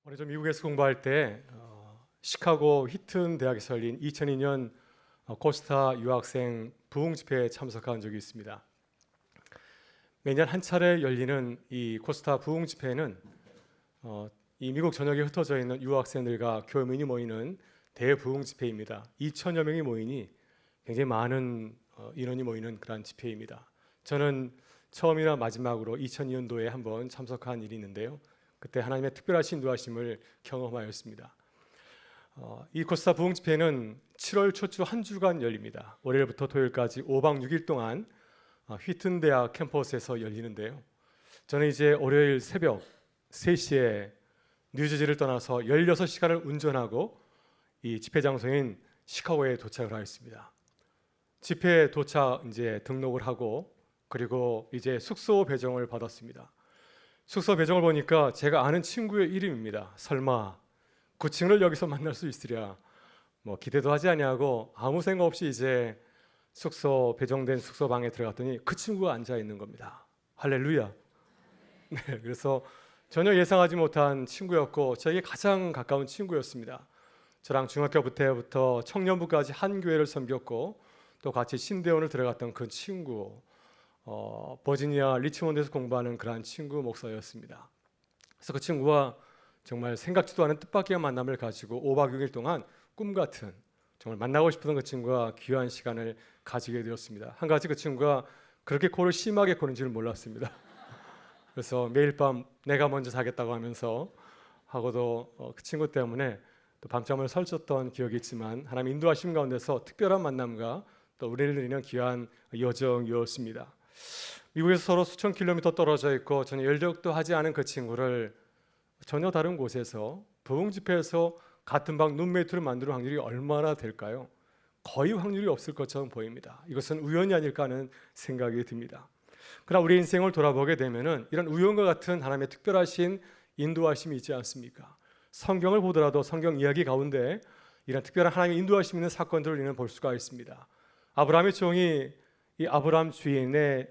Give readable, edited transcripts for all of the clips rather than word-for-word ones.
올해 저 미국에서 공부할 때 시카고 휘튼 대학에서 열린 2002년 코스타 유학생 부흥 집회에 참석한 적이 있습니다. 매년 한 차례 열리는 이 코스타 부흥 집회는 이 미국 전역에 흩어져 있는 유학생들과 교민이 모이는 대부흥 집회입니다. 2천여 명이 모이니 굉장히 많은 인원이 모이는 그런 집회입니다. 저는 처음이나 마지막으로 2002년도에 한번 참석한 일이 있는데요. 그때 하나님의 특별하신 인도하심을 경험하였습니다. 이 코스타 부흥 집회는 7월 초주 한 주간 열립니다. 월요일부터 토요일까지 5박 6일 동안 휘튼 대학 캠퍼스에서 열리는데요. 저는 이제 월요일 새벽 3시에 뉴저지를 떠나서 16시간을 운전하고 이 집회 장소인 시카고에 도착을 하였습니다. 집회에 도착 이제 등록을 하고 그리고 이제 숙소 배정을 받았습니다. 숙소 배정을 보니까 제가 아는 친구의 이름입니다. 설마 9층을 여기서 만날 수 있으랴 기대도 하지 아니하고 아무 생각 없이 이제 숙소 배정된 숙소 방에 들어갔더니 그 친구가 앉아 있는 겁니다. 할렐루야. 네, 그래서 전혀 예상하지 못한 친구였고 저에게 가장 가까운 친구였습니다. 저랑 중학교 때부터 청년부까지 한 교회를 섬겼고 또 같이 신대원을 들어갔던 그 친구, 버지니아 리치몬드에서 공부하는 그러한 친구 목사였습니다. 그래서 그 친구와 정말 생각지도 않은 뜻밖의 만남을 가지고 5박 6일 동안 꿈같은 정말 만나고 싶었던 그 친구와 귀한 시간을 가지게 되었습니다. 한 가지 그 친구가 그렇게 코를 심하게 고는 줄 몰랐습니다. 그래서 매일 밤 내가 먼저 자겠다고 하면서 하고도 그 친구 때문에 또 밤잠을 설쳤던 기억이 있지만 하나님 인도하심 가운데서 특별한 만남과 또 우리를 누리는 귀한 여정이었습니다. 미국에서 서로 수천 킬로미터 떨어져 있고 전혀 연락도 하지 않은 그 친구를 전혀 다른 곳에서 부흥 집회에서 같은 방 룸메이트를 만들 확률이 얼마나 될까요? 거의 확률이 없을 것처럼 보입니다. 이것은 우연이 아닐까 하는 생각이 듭니다. 그러나 우리 인생을 돌아보게 되면은 이런 우연과 같은 하나님의 특별하신 인도하심이 있지 않습니까? 성경을 보더라도 성경 이야기 가운데 이런 특별한 하나님의 인도하심 있는 사건들을 우리는 볼 수가 있습니다. 아브라함의 종이 이 아브라함 주인의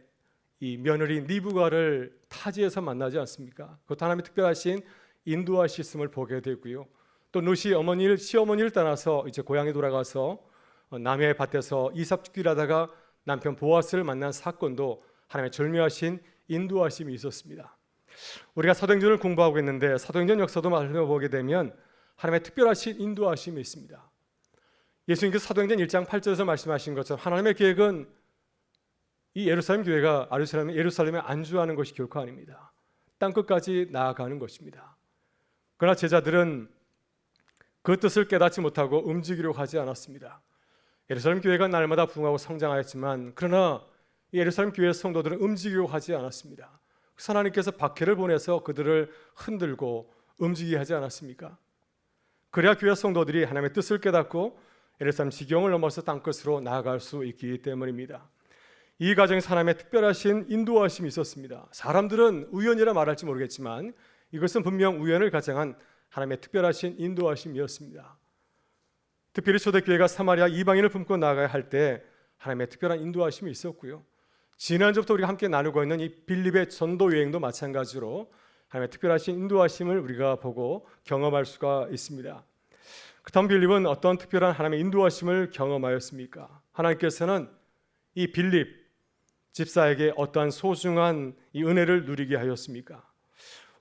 이 며느리 리브가를 타지에서 만나지 않습니까? 그것도 하나님의 특별하신 인도하심을 보게 되고요. 또 룻이 시어머니를 떠나서 이제 고향에 돌아가서 남의 밭에서 이삭죽기를 하다가 남편 보아스를 만난 사건도 하나님의 절묘하신 인도하심이 있었습니다. 우리가 사도행전을 공부하고 있는데 사도행전 역사도 살펴보게 되면 하나님의 특별하신 인도하심이 있습니다. 예수님께서 사도행전 1장 8절에서 말씀하신 것처럼 하나님의 계획은 이 예루살렘 교회가 예루살렘에 안주하는 것이 결코 아닙니다. 땅끝까지 나아가는 것입니다. 그러나 제자들은 그 뜻을 깨닫지 못하고 움직이려고 하지 않았습니다. 예루살렘 교회가 날마다 부흥하고 성장하였지만 그러나 예루살렘 교회 성도들은 움직이려고 하지 않았습니다. 그래서 하나님께서 박해를 보내서 그들을 흔들고 움직이게 하지 않았습니까? 그래야 교회 성도들이 하나님의 뜻을 깨닫고 예루살렘 지경을 넘어서 땅끝으로 나아갈 수 있기 때문입니다. 이 과정에서 하나님의 특별하신 인도하심이 있었습니다. 사람들은 우연이라 말할지 모르겠지만 이것은 분명 우연을 가정한 하나님의 특별하신 인도하심이었습니다. 특별히 초대교회가 사마리아 이방인을 품고 나아가야 할 때 하나님의 특별한 인도하심이 있었고요. 지난주부터 우리가 함께 나누고 있는 이 빌립의 전도 여행도 마찬가지로 하나님의 특별하신 인도하심을 우리가 보고 경험할 수가 있습니다. 그렇다면 빌립은 어떤 특별한 하나님의 인도하심을 경험하였습니까? 하나님께서는 이 빌립 집사에게 어떠한 소중한 이 은혜를 누리게 하였습니까?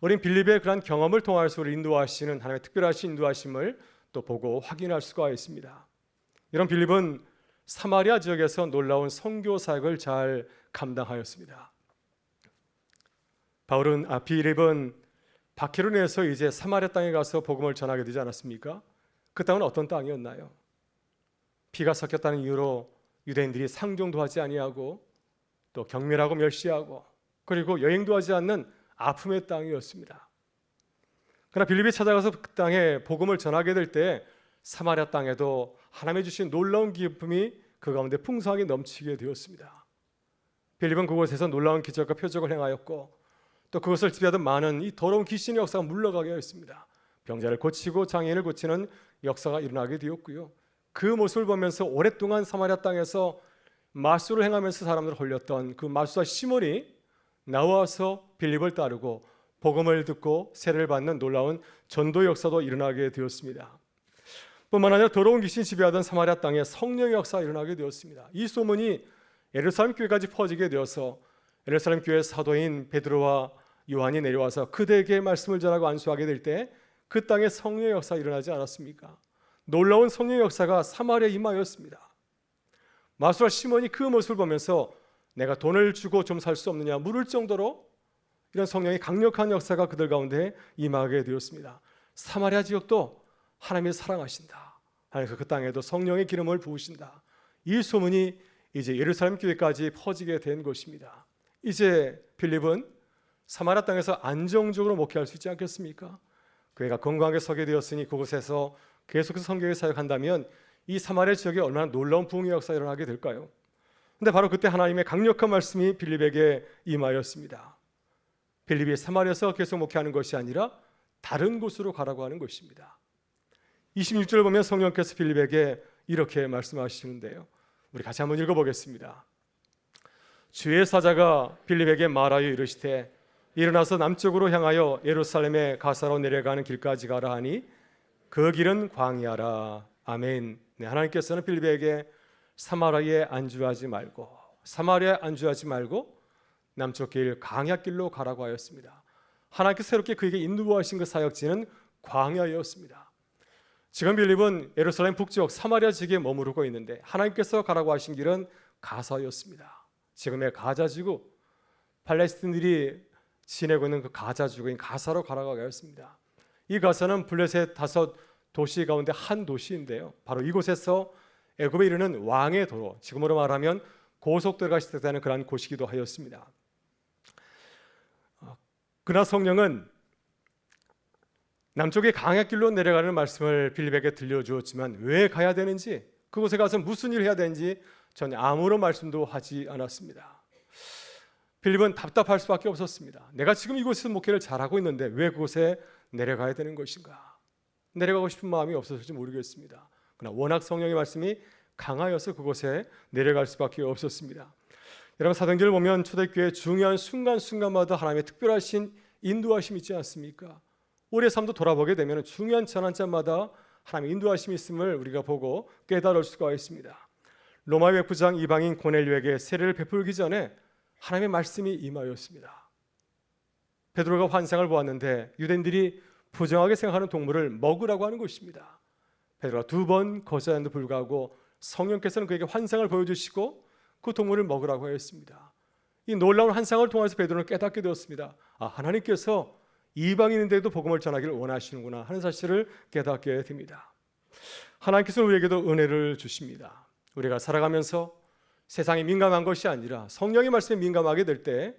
우린 빌립의 그런 경험을 통해서 우리 인도하시는 하나님의 특별하신 인도하심을 또 보고 확인할 수가 있습니다. 이런 빌립은 사마리아 지역에서 놀라운 선교 사역을 잘 감당하였습니다. 빌립은 박해로 인해서 이제 사마리아 땅에 가서 복음을 전하게 되지 않았습니까? 그 땅은 어떤 땅이었나요? 피가 섞였다는 이유로 유대인들이 상종도 하지 아니하고 또 경멸하고 멸시하고 그리고 여행도 하지 않는 아픔의 땅이었습니다. 그러나 빌립이 찾아가서 그 땅에 복음을 전하게 될 때 사마리아 땅에도 하나님의 주신 놀라운 기쁨이 그 가운데 풍성하게 넘치게 되었습니다. 빌립은 그곳에서 놀라운 기적과 표적을 행하였고 또 그것을 지배하던 많은 이 더러운 귀신의 역사가 물러가게 하였습니다. 병자를 고치고 장애인을 고치는 역사가 일어나게 되었고요. 그 모습을 보면서 오랫동안 사마리아 땅에서 마술을 행하면서 사람들을 홀렸던 그 마술사 시몬이 나와서 빌립을 따르고 복음을 듣고 세례를 받는 놀라운 전도 역사도 일어나게 되었습니다. 뿐만 아니라 더러운 귀신이 지배하던 사마리아 땅에 성령의 역사가 일어나게 되었습니다. 이 소문이 예루살렘 교회까지 퍼지게 되어서 예루살렘 교회 사도인 베드로와 요한이 내려와서 그들에게 말씀을 전하고 안수하게 될 때 그 땅에 성령의 역사가 일어나지 않았습니까? 놀라운 성령의 역사가 사마리아에 임하였습니다. 마술사 시몬이 그 모습을 보면서 내가 돈을 주고 좀 살 수 없느냐 물을 정도로 이런 성령의 강력한 역사가 그들 가운데 임하게 되었습니다. 사마리아 지역도 하나님이 사랑하신다. 하나님께서 그 땅에도 성령의 기름을 부으신다. 이 소문이 이제 예루살렘 교회까지 퍼지게 된 것입니다. 이제 빌립은 사마리아 땅에서 안정적으로 목회할 수 있지 않겠습니까? 교회가 건강하게 서게 되었으니 그곳에서 계속해서 성경을 사역한다면 이 사마리아 지역에 얼마나 놀라운 부흥의 역사가 일어나게 될까요? 근데 바로 그때 하나님의 강력한 말씀이 빌립에게 임하였습니다. 빌립이 사마리아에서 계속 목회하는 것이 아니라 다른 곳으로 가라고 하는 것입니다. 26절을 보면 성령께서 빌립에게 이렇게 말씀하시는데요. 우리 같이 한번 읽어보겠습니다. 주의 사자가 빌립에게 말하여 이르시되 일어나서 남쪽으로 향하여 예루살렘에 가사로 내려가는 길까지 가라 하니 그 길은 광야라. 아멘. 네, 하나님께서는 빌립에게 사마리아에 안주하지 말고 남쪽 길 광야길로 가라고 하였습니다. 하나님께서 새롭게 그에게 인도하신 그 사역지는 광야였습니다. 지금 빌립은 예루살렘 북쪽 사마리아 지역에 머무르고 있는데 하나님께서 가라고 하신 길은 가사였습니다. 지금의 가자지구, 팔레스틴들이 지내고 있는 그 가자지구인 가사로 가라고 하였습니다. 이 가사는 블레셋 5 도시 가운데 한 도시인데요. 바로 이곳에서 애굽에 이르는 왕의 도로, 지금으로 말하면 고속도로가 시작되는 그러한 곳이기도 하였습니다. 그러나 성령은 남쪽의 광야길로 내려가는 말씀을 빌립에게 들려주었지만 왜 가야 되는지, 그곳에 가서 무슨 일을 해야 되는지 전혀 아무런 말씀도 하지 않았습니다. 빌립은 답답할 수밖에 없었습니다. 내가 지금 이곳에서 목회를 잘하고 있는데 왜 그곳에 내려가야 되는 것인가? 내려가고 싶은 마음이 없어서인지 모르겠습니다. 그러나 워낙 성령의 말씀이 강하여서 그곳에 내려갈 수밖에 없었습니다. 여러분, 사도행전을 보면 초대교회의 중요한 순간순간마다 하나님의 특별하신 인도하심이 있지 않습니까? 우리의 삶도 돌아보게 되면 중요한 전환점마다 하나님의 인도하심이 있음을 우리가 보고 깨달을 수가 있습니다. 로마 백부장 이방인 고넬료에게 세례를 베풀기 전에 하나님의 말씀이 임하였습니다. 베드로가 환상을 보았는데 유대인들이 부정하게 생각하는 동물을 먹으라고 하는 것입니다. 베드로가 2번 거절했는데 불구하고 성령께서는 그에게 환상을 보여주시고 그 동물을 먹으라고 하였습니다. 이 놀라운 환상을 통해서 베드로는 깨닫게 되었습니다. 하나님께서 이방인인데도 복음을 전하기를 원하시는구나 하는 사실을 깨닫게 됩니다. 하나님께서 우리에게도 은혜를 주십니다. 우리가 살아가면서 세상에 민감한 것이 아니라 성령의 말씀에 민감하게 될 때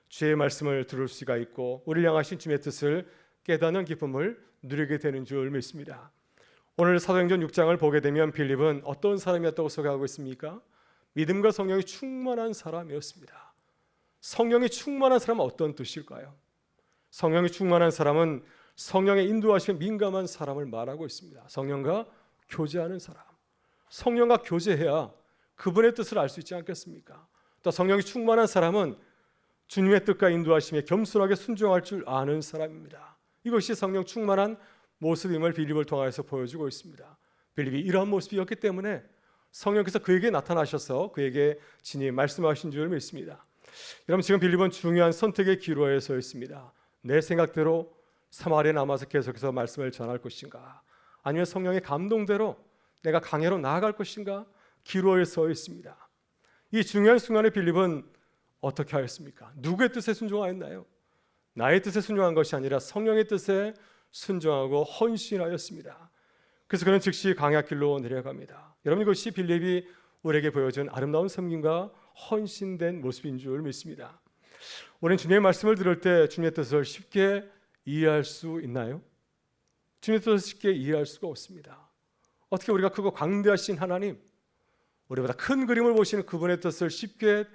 주의 말씀을 들을 수가 있고 우리를 향하신 주의 뜻을 깨닫는 기쁨을 누리게 되는 줄 믿습니다. 오늘 사도행전 6장을 보게 되면 빌립은 어떤 사람이었다고 소개하고 있습니까? 믿음과 성령이 충만한 사람이었습니다. 성령이 충만한 사람은 어떤 뜻일까요? 성령이 충만한 사람은 성령의 인도하심에 민감한 사람을 말하고 있습니다. 성령과 교제하는 사람. 성령과 교제해야 그분의 뜻을 알 수 있지 않겠습니까? 또 성령이 충만한 사람은 주님의 뜻과 인도하심에 겸손하게 순종할 줄 아는 사람입니다. 이것이 성령 충만한 모습임을 빌립을 통해서 보여주고 있습니다. 빌립이 이러한 모습이었기 때문에 성령께서 그에게 나타나셔서 그에게 진히 말씀하신 줄 믿습니다. 여러분, 지금 빌립은 중요한 선택의 기로에 서 있습니다. 내 생각대로 사마리아에 남아서 계속해서 말씀을 전할 것인가, 아니면 성령의 감동대로 내가 강해로 나아갈 것인가, 기로에 서 있습니다. 이 중요한 순간에 빌립은 어떻게 하였습니까? 누구의 뜻에 순종하였나요? 나의 뜻에 순종한 것이 아니라 성령의 뜻에 순종하고 헌신하였습니다. 그래서 그는 즉시 광야길로 내려갑니다. 여러분, 이것이 빌립이 우리에게 보여준 아름다운 섬김과 헌신된 모습인 줄 믿습니다. 우리는 주님의 말씀을 들을 때 주님의 뜻을 쉽게 이해할 수 있나요? 주님의 뜻을 쉽게 이해할 수가 없습니다. 어떻게 우리가 크고 광대하신 하나님, 우리보다 큰 그림을 보시는 그분의 뜻을 쉽게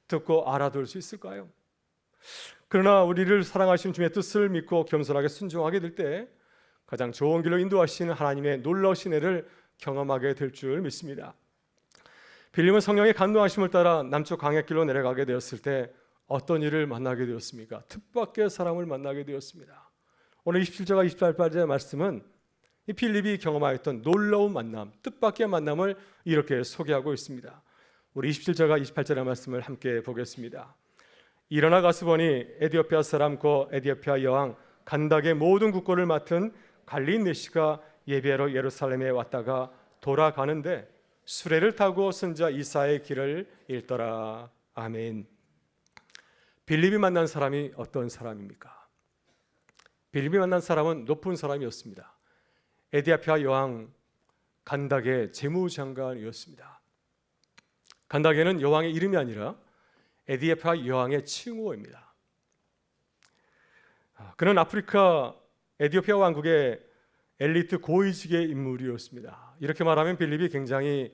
듣고 알아둘 수 있을까요? 그러나 우리를 사랑하시는 주님의 뜻을 믿고 겸손하게 순종하게 될 때 가장 좋은 길로 인도하시는 하나님의 놀라우신 은혜를 경험하게 될 줄 믿습니다. 빌립은 성령의 감동하심을 따라 남쪽 광야길로 내려가게 되었을 때 어떤 일을 만나게 되었습니까? 뜻밖의 사람을 만나게 되었습니다. 오늘 27절과 28절의 말씀은 이 필립이 경험하였던 놀라운 만남, 뜻밖의 만남을 이렇게 소개하고 있습니다. 우리 27절과 28절의 말씀을 함께 보겠습니다. 일어나 가서 보니 에디오피아 사람 고 에디오피아 여왕 간닥의 모든 국고를 맡은 갈린 네시가 예배로 예루살렘에 왔다가 돌아가는데 수레를 타고 선자 이사의 길을 읽더라. 아멘. 빌립이 만난 사람이 어떤 사람입니까? 빌립이 만난 사람은 높은 사람이었습니다. 에디오피아 여왕 간닥의 재무장관이었습니다. 간닥에는 여왕의 이름이 아니라 에디오피아 여왕의 칭호입니다. 그는 아프리카 에디오피아 왕국의 엘리트 고위직의 인물이었습니다. 이렇게 말하면 빌립이 굉장히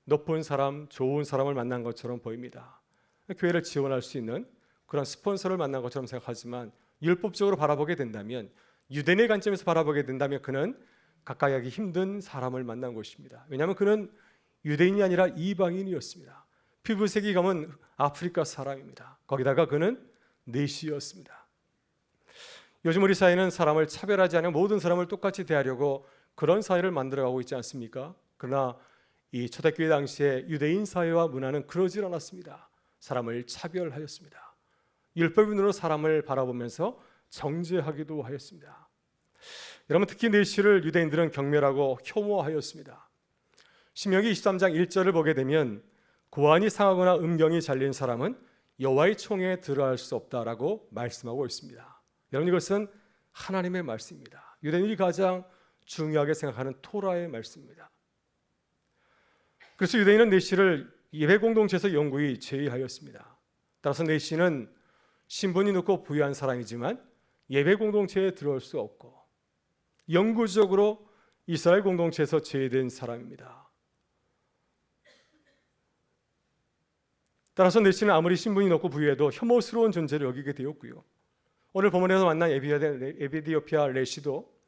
높은 사람, 좋은 사람을 만난 것처럼 보입니다. 교회를 지원할 수 있는 그런 스폰서를 만난 것처럼 생각하지만 율법적으로 바라보게 된다면, 유대인의 관점에서 바라보게 된다면 그는 가까이 하기 힘든 사람을 만난 것입니다. 왜냐하면 그는 유대인이 아니라 이방인이었습니다. 피부색이 검은 아프리카 사람입니다. 거기다가 그는 내시였습니다. 요즘 우리 사회는 사람을 차별하지 않은 모든 사람을 똑같이 대하려고 그런 사회를 만들어가고 있지 않습니까? 그러나 이 초대교회 당시에 유대인 사회와 문화는 그러질 않았습니다. 사람을 차별하였습니다. 율법인으로 사람을 바라보면서 정죄하기도 하였습니다. 여러분, 특히 내시를 유대인들은 경멸하고 혐오하였습니다. 신명기 23장 1절을 보게 되면 고환이 상하거나 음경이 잘린 사람은 여호와의 총에 들어갈 수 없다라고 말씀하고 있습니다. 여러분, 이것은 하나님의 말씀입니다. 유대인들이 가장 중요하게 생각하는 토라의 말씀입니다. 그래서 유대인은 내시를 예배 공동체에서 영구히 제의하였습니다. 따라서 내시는 신분이 높고 부유한 사람이지만 예배 공동체에 들어올 수 없고 영구적으로 이스라엘 공동체에서 제외된 사람입니다. 따라서 내시는 아무리 신분이 높고 부유해도 혐오스러운 존재를 여기게 되었고요. 오늘 본문에서 만난 에디오피아 레시도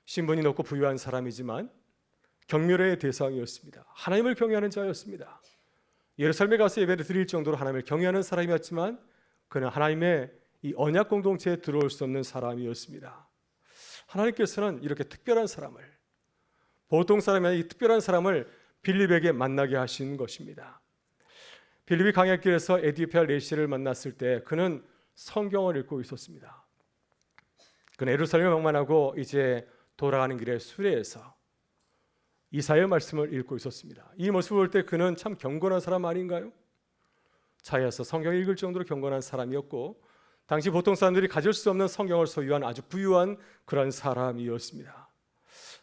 신분이 높고 부유한 사람이지만 경멸의 대상이었습니다. 하나님을 경외하는 자였습니다. 예루살렘에 가서 예배를 드릴 정도로 하나님을 경외하는 사람이었지만 그는 하나님의 이 언약 공동체에 들어올 수 없는 사람이었습니다. 하나님께서는 이렇게 특별한 사람을, 보통 사람이 아니라 이 특별한 사람을 빌립에게 만나게 하신 것입니다. 빌립이 광야길에서 에디오피아 레시를 만났을 때 그는 성경을 읽고 있었습니다. 그는 예루살렘을 방문하고 이제 돌아가는 길에 수레에서 이사야의 말씀을 읽고 있었습니다. 이 모습을 볼 때 그는 참 경건한 사람 아닌가요? 차에서 성경을 읽을 정도로 경건한 사람이었고 당시 보통 사람들이 가질 수 없는 성경을 소유한 아주 부유한 그런 사람이었습니다.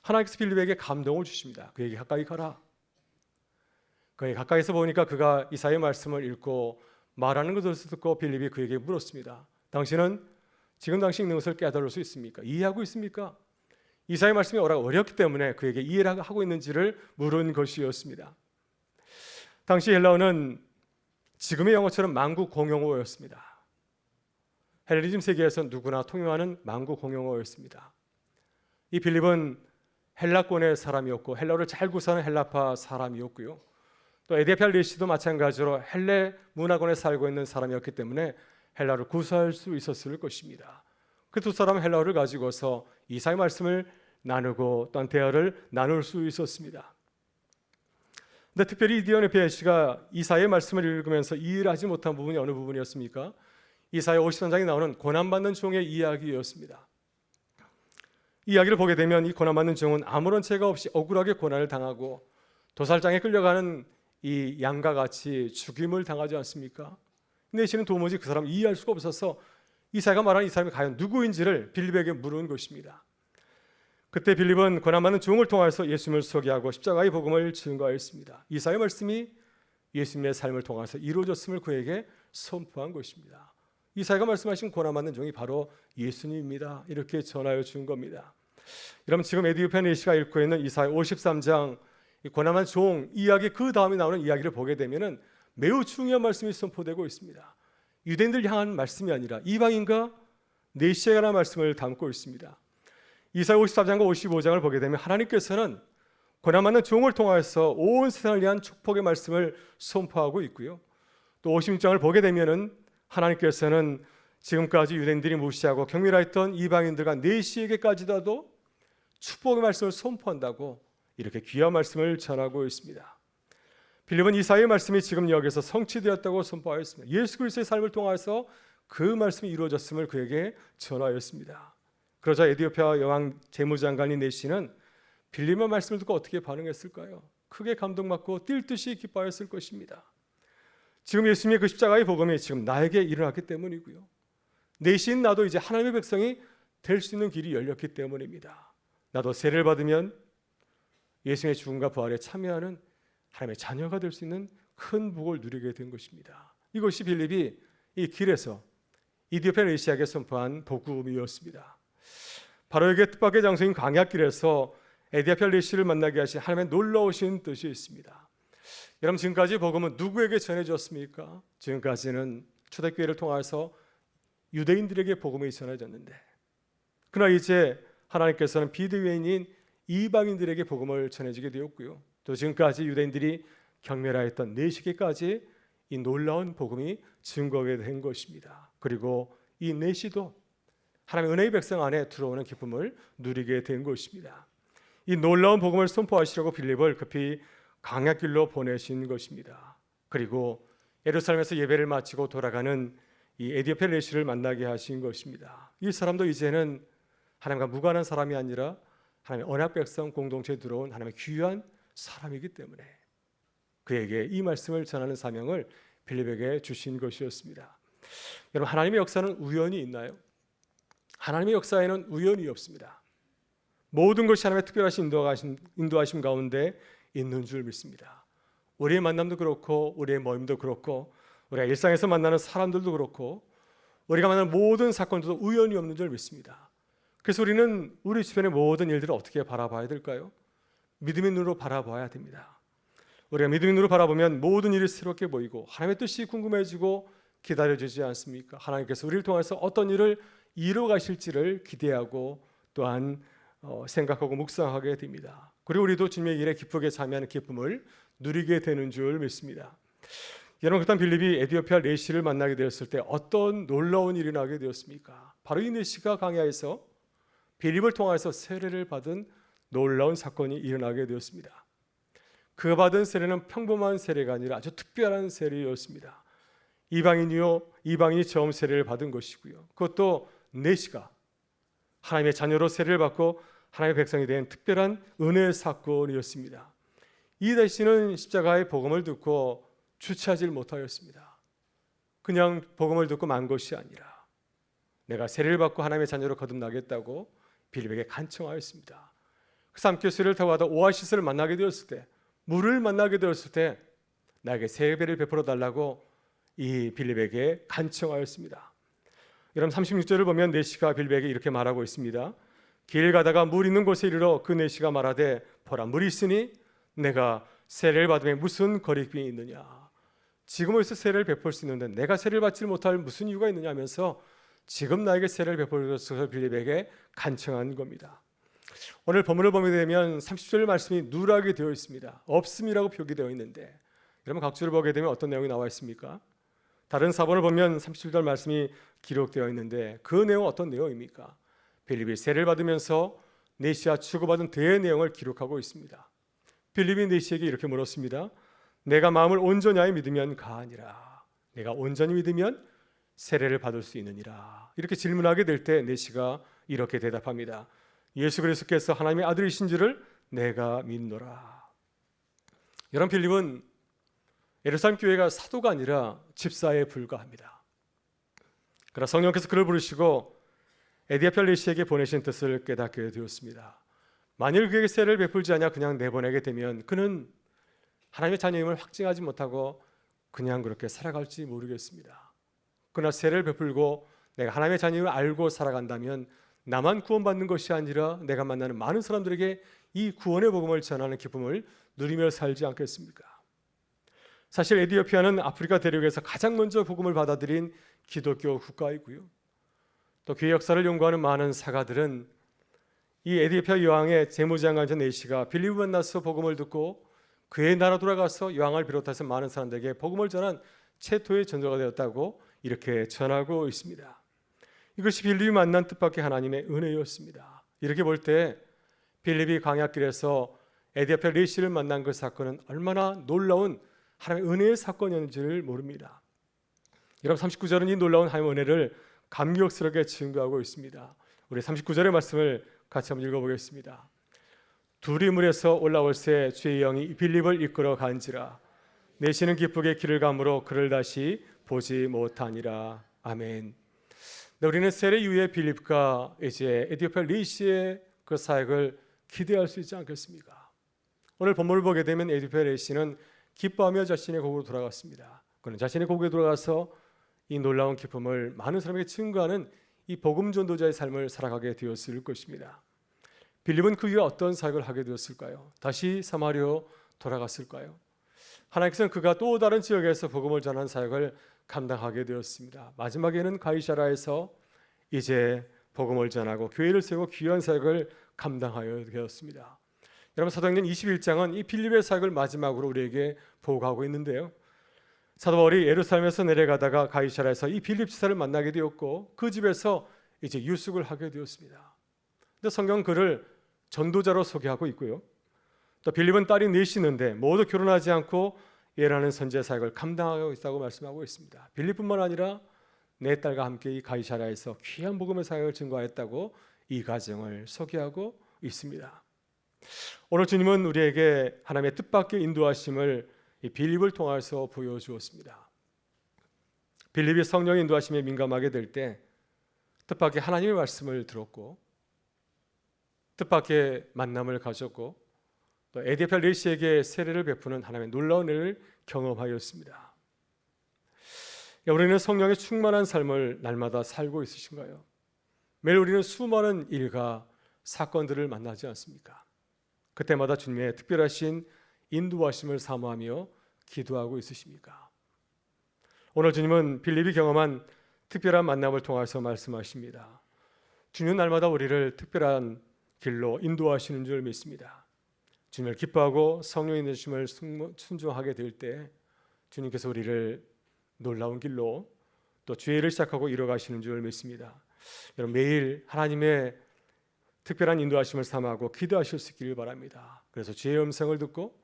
하나님께서 빌립에게 감동을 주십니다. 그에게 가까이 가라. 그에게 가까이서 보니까 그가 이사야의 말씀을 읽고 말하는 것을 듣고 빌립이 그에게 물었습니다. 당신은 지금 당신 읽는 것을 깨달을 수 있습니까? 이해하고 있습니까? 이사야의 말씀이 어렵기 때문에 그에게 이해를 하고 있는지를 물은 것이었습니다. 당시 헬라어는 지금의 영어처럼 만국 공용어였습니다. 헬레니즘 세계에서 누구나 통용하는 만국 공용어였습니다. 이 빌립은 헬라권의 사람이었고 헬라어를 잘 구사하는 헬라파 사람이었고요. 또 에디오피아 레시도 마찬가지로 헬레 문화권에 살고 있는 사람이었기 때문에 헬라어를 구사할 수 있었을 것입니다. 그 두 사람은 헬라어를 가지고서 이사야의 말씀을 나누고 또한 대화를 나눌 수 있었습니다. 근데 특별히 디오네피아 씨가 이사야의 말씀을 읽으면서 이해를 하지 못한 부분이 어느 부분이었습니까? 이사야 53장에 나오는 고난받는 종의 이야기였습니다. 이 이야기를 보게 되면 이 고난받는 종은 아무런 죄가 없이 억울하게 고난을 당하고 도살장에 끌려가는 이 양과 같이 죽임을 당하지 않습니까? 근데 이씨는 도무지 그 사람을 이해할 수가 없어서 이사야가 말하는 이 사람이 과연 누구인지를 빌립에게 물은 것입니다. 그때 빌립은 고난받는 종을 통해서 예수님을 소개하고 십자가의 복음을 증거하였습니다. 이사야의 말씀이 예수님의 삶을 통해서 이루어졌음을 그에게 선포한 것입니다. 이사야가 말씀하신 고난받는 종이 바로 예수님입니다. 이렇게 전하여 준 겁니다. 여러분, 지금 에디오피아 레시가 읽고 있는 이사야 53장 고난받는 종 이야기 그 다음에 나오는 이야기를 보게 되면 매우 중요한 말씀이 선포되고 있습니다. 유대인들 향한 말씀이 아니라 이방인과 내시에 관한 말씀을 담고 있습니다. 이사야 54장과 55장을 보게 되면 하나님께서는 고난받는 종을 통해서 온 세상을 위한 축복의 말씀을 선포하고 있고요. 또 56장을 보게 되면은 하나님께서는 지금까지 유대인들이 무시하고 경멸하였던 이방인들과 내시에게까지도 축복의 말씀을 선포한다고 이렇게 귀한 말씀을 전하고 있습니다. 빌립은 이사야의 말씀이 지금 여기서 성취되었다고 선포하였습니다. 예수 그리스도의 삶을 통해서 그 말씀이 이루어졌음을 그에게 전하였습니다. 그러자 에디오피아 여왕 재무장관인 내시는 빌립의 말씀을 듣고 어떻게 반응했을까요? 크게 감동받고 뛸 듯이 기뻐하였을 것입니다. 지금 예수님의 그 십자가의 복음이 지금 나에게 일어났기 때문이고요. 내신 나도 이제 하나님의 백성이 될 수 있는 길이 열렸기 때문입니다. 나도 세례를 받으면 예수님의 죽음과 부활에 참여하는 하나님의 자녀가 될 수 있는 큰 복을 누리게 된 것입니다. 이것이 빌립이 이 길에서 이디오피아 내시에게 선포한 복음이었습니다. 바로 여기에 뜻밖의 장소인 광야길에서 에디오피아 내시를 만나게 하신 하나님의 놀라우신 뜻이 있습니다. 여러분, 지금까지 복음은 누구에게 전해졌습니까? 지금까지는 초대교회를 통해서 유대인들에게 복음이 전해졌는데, 그러나 이제 하나님께서는 비대위인인 이방인들에게 복음을 전해지게 되었고요. 또 지금까지 유대인들이 경멸하였던 내시계까지 이 놀라운 복음이 증거하게 된 것입니다. 그리고 이 내시도 하나님의 은혜의 백성 안에 들어오는 기쁨을 누리게 된 것입니다. 이 놀라운 복음을 선포하시려고 빌립을 급히 광야길로 보내신 것입니다. 그리고 예루살렘에서 예배를 마치고 돌아가는 이 에디오피아 내시를 만나게 하신 것입니다. 이 사람도 이제는 하나님과 무관한 사람이 아니라 하나님의 언약 백성 공동체에 들어온 하나님의 귀한 사람이기 때문에 그에게 이 말씀을 전하는 사명을 빌립에게 주신 것이었습니다. 여러분, 하나님의 역사는 우연이 있나요? 하나님의 역사에는 우연이 없습니다. 모든 것이 하나님의 특별하신 인도하심 가운데 있는 줄 믿습니다. 우리의 만남도 그렇고 우리의 모임도 그렇고 우리가 일상에서 만나는 사람들도 그렇고 우리가 만나는 모든 사건들도 우연이 없는 줄 믿습니다. 그래서 우리는 우리 주변의 모든 일들을 어떻게 바라봐야 될까요? 믿음의 눈으로 바라봐야 됩니다. 우리가 믿음의 눈으로 바라보면 모든 일이 새롭게 보이고 하나님의 뜻이 궁금해지고 기다려지지 않습니까? 하나님께서 우리를 통해서 어떤 일을 이루어 가실지를 기대하고 또한 생각하고 묵상하게 됩니다. 그리고 우리도 주님의 일에 기쁘게 참여하는 기쁨을 누리게 되는 줄 믿습니다. 여러분, 그때 빌립이 에디오피아 내시를 만나게 되었을 때 어떤 놀라운 일이 나게 되었습니까? 바로 이 내시가 광야에서 빌립을 통해서 세례를 받은 놀라운 사건이 일어나게 되었습니다. 그가 받은 세례는 평범한 세례가 아니라 아주 특별한 세례였습니다. 이방인이 처음 세례를 받은 것이고요. 그것도 내시가 하나님의 자녀로 세례를 받고 하나님의 백성이 된 특별한 은혜의 사건이었습니다. 이 내시는 십자가의 복음을 듣고 주체하지 못하였습니다. 그냥 복음을 듣고 만 것이 아니라 내가 세례를 받고 하나님의 자녀로 거듭나겠다고 빌립에게 간청하였습니다. 그래서 함께 수레를 타고 가다 오아시스를 만나게 되었을 때, 물을 만나게 되었을 때 나에게 세 배를 베풀어 달라고 이 빌립에게 간청하였습니다. 여러분, 36절을 보면 내시가 빌립에게 이렇게 말하고 있습니다. 길 가다가 물 있는 곳에 이르러 그 내시가 말하되 보라, 물이 있으니 내가 세례를 받음에 무슨 거리낌이 있느냐. 지금으로서 세례를 베풀 수 있는데 내가 세례를 받지 못할 무슨 이유가 있느냐 하면서 지금 나에게 세례를 베풀어서 빌립에게 간청한 겁니다. 오늘 본문을 보게 되면 30절 말씀이 누락이 되어 있습니다. 없음이라고 표기되어 있는데 여러분, 각주를 보게 되면 어떤 내용이 나와 있습니까? 다른 사본을 보면 30절 말씀이 기록되어 있는데 그 내용은 어떤 내용입니까? 빌립이 세례를 받으면서 내시와 주고받은 대의 내용을 기록하고 있습니다. 빌립이 내시에게 이렇게 물었습니다. 내가 마음을 온전히 믿으면 가하니라. 내가 온전히 믿으면 세례를 받을 수 있느니라. 이렇게 질문하게 될 때 내시가 이렇게 대답합니다. 예수 그리스도께서 하나님의 아들이신 줄을 내가 믿노라. 여러분, 빌립은 예루살렘 교회가 사도가 아니라 집사에 불과합니다. 그러나 성령께서 그를 부르시고 에디오피아 내시에게 보내신 뜻을 깨닫게 되었습니다. 만일 그에게 세례를 베풀지 않냐 그냥 내보내게 되면 그는 하나님의 자녀임을 확증하지 못하고 그냥 그렇게 살아갈지 모르겠습니다. 그러나 세례를 베풀고 내가 하나님의 자녀임을 알고 살아간다면 나만 구원받는 것이 아니라 내가 만나는 많은 사람들에게 이 구원의 복음을 전하는 기쁨을 누리며 살지 않겠습니까? 사실 에디오피아는 아프리카 대륙에서 가장 먼저 복음을 받아들인 기독교 국가이고요. 또 교회 역사를 연구하는 많은 사가들은 이 에디오피아 여왕의 재무장관인 내시가 빌립을 만나서 복음을 듣고 그의 나라 돌아가서 여왕을 비롯해서 많은 사람들에게 복음을 전한 최초의 전도가 되었다고 이렇게 전하고 있습니다. 이것이 빌립이 만난 뜻밖의 하나님의 은혜였습니다. 이렇게 볼 때 빌립이 광야길에서 에디오피아 리시를 만난 그 사건은 얼마나 놀라운 하나님의 은혜의 사건이었는지를 모릅니다. 여러분 39절은 이 놀라운 하나님의 은혜를 감격스럽게 증거하고 있습니다. 우리 39절의 말씀을 같이 한번 읽어보겠습니다. 둘이 물에서 올라올새 주의 영이 빌립을 이끌어 간지라 내시는 기쁘게 길을 가므로 그를 다시 보지 못하니라. 아멘. 네, 우리는 세례 이후에 빌립과 이제 에디오피아 리시의 그 사역을 기대할 수 있지 않겠습니까? 오늘 본문을 보게 되면 에디오피아 리시는 기뻐하며 자신의 고국으로 돌아갔습니다. 그는 자신의 고국에 돌아가서 이 놀라운 기쁨을 많은 사람에게 증거하는 이 복음 전도자의 삶을 살아가게 되었을 것입니다. 빌립은 그 이후에 어떤 사역을 하게 되었을까요? 다시 사마리아로 돌아갔을까요? 하나님께서는 그가 또 다른 지역에서 복음을 전하는 사역을 감당하게 되었습니다. 마지막에는 가이사라에서 이제 복음을 전하고 교회를 세우고 귀한 사역을 감당하여 되었습니다. 여러분 사도행전 21장은 이 빌립의 사역을 마지막으로 우리에게 보고하고 있는데요. 사도 바울이 예루살렘에서 내려가다가 가이사라에서 이 빌립 지사를 만나게 되었고 그 집에서 이제 유숙을 하게 되었습니다. 근데 성경 그를 전도자로 소개하고 있고요. 또 빌립은 딸이 넷이 있는데 모두 결혼하지 않고 예라는 선지자 사역을 감당하고 있다고 말씀하고 있습니다. 빌립뿐만 아니라 네 딸과 함께 이 가이사라에서 귀한 복음의 사역을 증거하였다고 이 가정을 소개하고 있습니다. 오늘 주님은 우리에게 하나님의 뜻밖의 인도하심을 이 빌립을 통해서 보여주었습니다. 빌립이 성령의 인도하심에 민감하게 될 때 뜻밖의 하나님의 말씀을 들었고 뜻밖의 만남을 가졌고 또 에디오피아 리시에게 세례를 베푸는 하나님의 놀라운 은혜를 경험하였습니다. 우리는 성령의 충만한 삶을 날마다 살고 있으신가요? 매일 우리는 수많은 일과 사건들을 만나지 않습니까? 그때마다 주님의 특별하신 인도하심을 사모하며 기도하고 있으십니까? 오늘 주님은 빌립이 경험한 특별한 만남을 통해서 말씀하십니다. 주님은 날마다 우리를 특별한 길로 인도하시는 줄 믿습니다. 주님을 기뻐하고 성령의 인도하심을 순종하게 될 때 주님께서 우리를 놀라운 길로 또 주의를 시작하고 이뤄가시는 줄 믿습니다. 여러분 매일 하나님의 특별한 인도하심을 삼하고 기도하실 수 있기를 바랍니다. 그래서 주의 음성을 듣고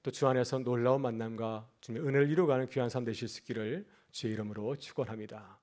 또 주 안에서 놀라운 만남과 주님의 은혜를 이루어가는 귀한 삶 되실 수 있기를 주의 이름으로 축원합니다.